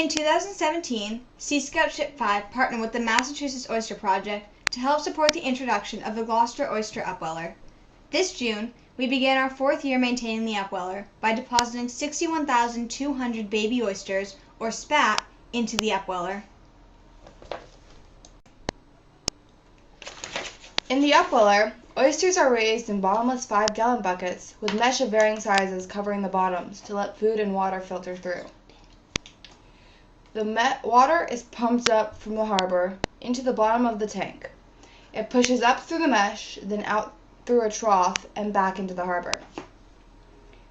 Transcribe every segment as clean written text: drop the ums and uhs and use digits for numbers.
In 2017, Sea Scout Ship 5 partnered with the Massachusetts Oyster Project to help support the introduction of the Gloucester Oyster Upweller. This June, we began our 4th year maintaining the upweller by depositing 61,200 baby oysters, or SPAT, into the upweller. In the upweller, oysters are raised in bottomless 5-gallon buckets with mesh of varying sizes covering the bottoms to let food and water filter through. The water is pumped up from the harbor into the bottom of the tank. It pushes up through the mesh, then out through a trough and back into the harbor.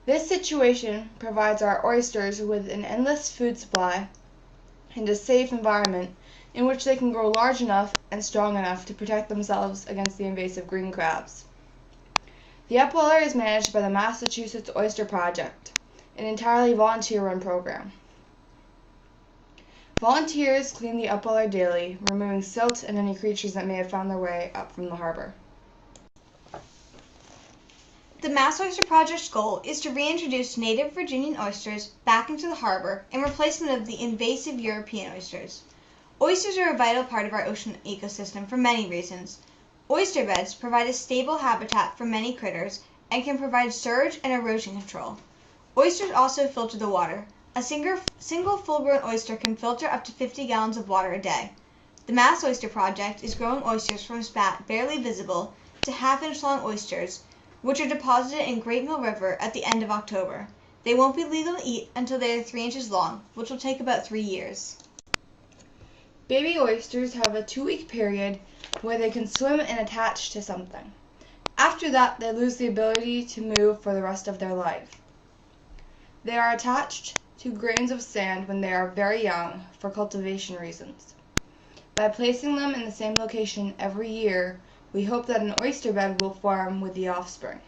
This situation provides our oysters with an endless food supply and a safe environment in which they can grow large enough and strong enough to protect themselves against the invasive green crabs. The upweller is managed by the Massachusetts Oyster Project, an entirely volunteer-run program. Volunteers clean the upweller daily, removing silt and any creatures that may have found their way up from the harbor. The Mass Oyster Project's goal is to reintroduce native Virginian oysters back into the harbor in replacement of the invasive European oysters. Oysters are a vital part of our ocean ecosystem for many reasons. Oyster beds provide a stable habitat for many critters and can provide surge and erosion control. Oysters also filter the water. A single full-grown oyster can filter up to 50 gallons of water a day. The Mass Oyster Project is growing oysters from spat barely visible to half-inch-long oysters, which are deposited in Great Mill River at the end of October. They won't be legal to eat until they are 3 inches long, which will take about 3 years. Baby oysters have a 2-week period where they can swim and attach to something. After that, they lose the ability to move for the rest of their life. They are attached to grains of sand when they are very young for cultivation reasons. By placing them in the same location every year, we hope that an oyster bed will form with the offspring.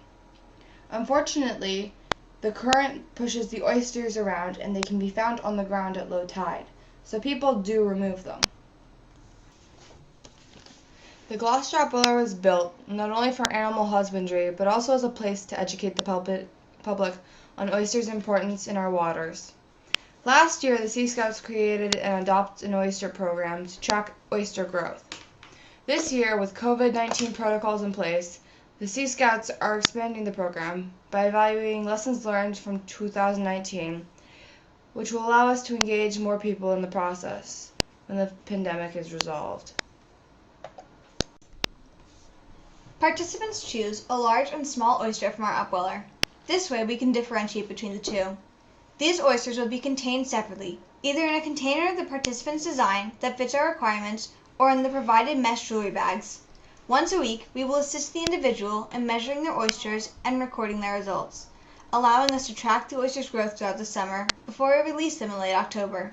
Unfortunately, the current pushes the oysters around and they can be found on the ground at low tide, so people do remove them. The Gloucester Upweller was built not only for animal husbandry, but also as a place to educate the public on oysters' importance in our waters. Last year, the Sea Scouts created an Adopt an Oyster program to track oyster growth. This year, with COVID-19 protocols in place, the Sea Scouts are expanding the program by evaluating lessons learned from 2019, which will allow us to engage more people in the process when the pandemic is resolved. Participants choose a large and small oyster from our upweller. This way we can differentiate between the two. These oysters will be contained separately, either in a container the participants design that fits our requirements or in the provided mesh jewelry bags. Once a week, we will assist the individual in measuring their oysters and recording their results, allowing us to track the oysters' growth throughout the summer before we release them in late October.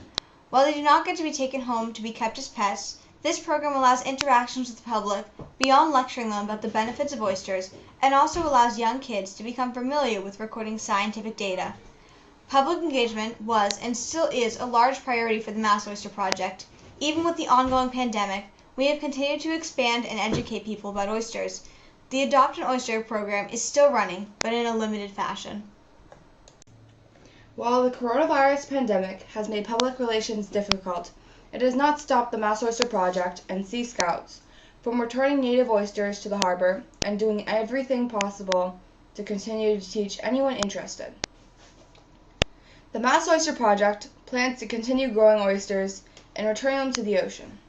While they do not get to be taken home to be kept as pets, this program allows interactions with the public beyond lecturing them about the benefits of oysters, and also allows young kids to become familiar with recording scientific data. Public engagement was and still is a large priority for the Mass Oyster Project. Even with the ongoing pandemic, we have continued to expand and educate people about oysters. The Adopt an Oyster program is still running, but in a limited fashion. While the coronavirus pandemic has made public relations difficult, it has not stopped the Mass Oyster Project and Sea Scouts from returning native oysters to the harbor and doing everything possible to continue to teach anyone interested. The Mass Oyster Project plans to continue growing oysters and returning them to the ocean.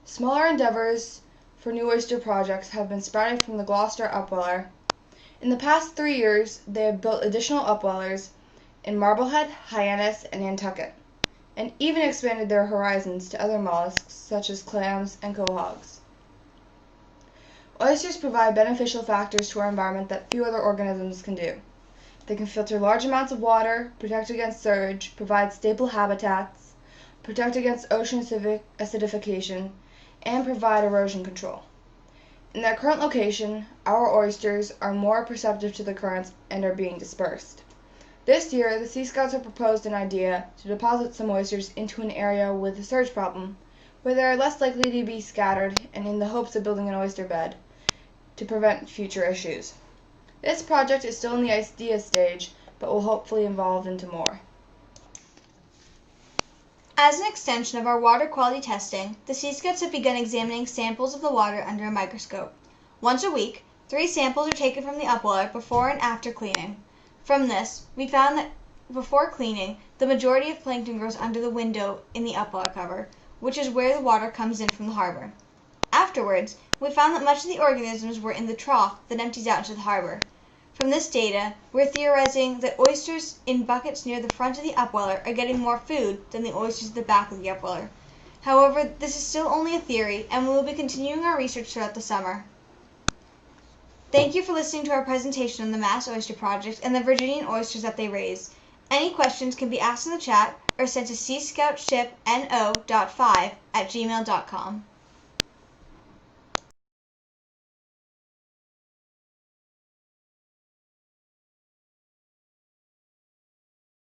Smaller endeavors for new oyster projects have been sprouted from the Gloucester Upweller. In the past 3 years, they have built additional upwellers in Marblehead, Hyannis, and Nantucket, and even expanded their horizons to other mollusks such as clams and quahogs. Oysters provide beneficial factors to our environment that few other organisms can do. They can filter large amounts of water, protect against surge, provide stable habitats, protect against ocean acidification, and provide erosion control. In their current location, our oysters are more perceptive to the currents and are being dispersed. This year, the Sea Scouts have proposed an idea to deposit some oysters into an area with a surge problem, where they are less likely to be scattered, and in the hopes of building an oyster bed to prevent future issues. This project is still in the idea stage, but will hopefully evolve into more. As an extension of our water quality testing, the Sea Scouts have begun examining samples of the water under a microscope. Once a week, 3 samples are taken from the upweller before and after cleaning. From this, we found that before cleaning, the majority of plankton grows under the window in the upweller cover, which is where the water comes in from the harbor. Afterwards, we found that much of the organisms were in the trough that empties out into the harbor. From this data, we're theorizing that oysters in buckets near the front of the upweller are getting more food than the oysters at the back of the upweller. However, this is still only a theory, and we will be continuing our research throughout the summer. Thank you for listening to our presentation on the Mass Oyster Project and the Virginian oysters that they raise. Any questions can be asked in the chat or sent to seascoutshipno.5@gmail.com.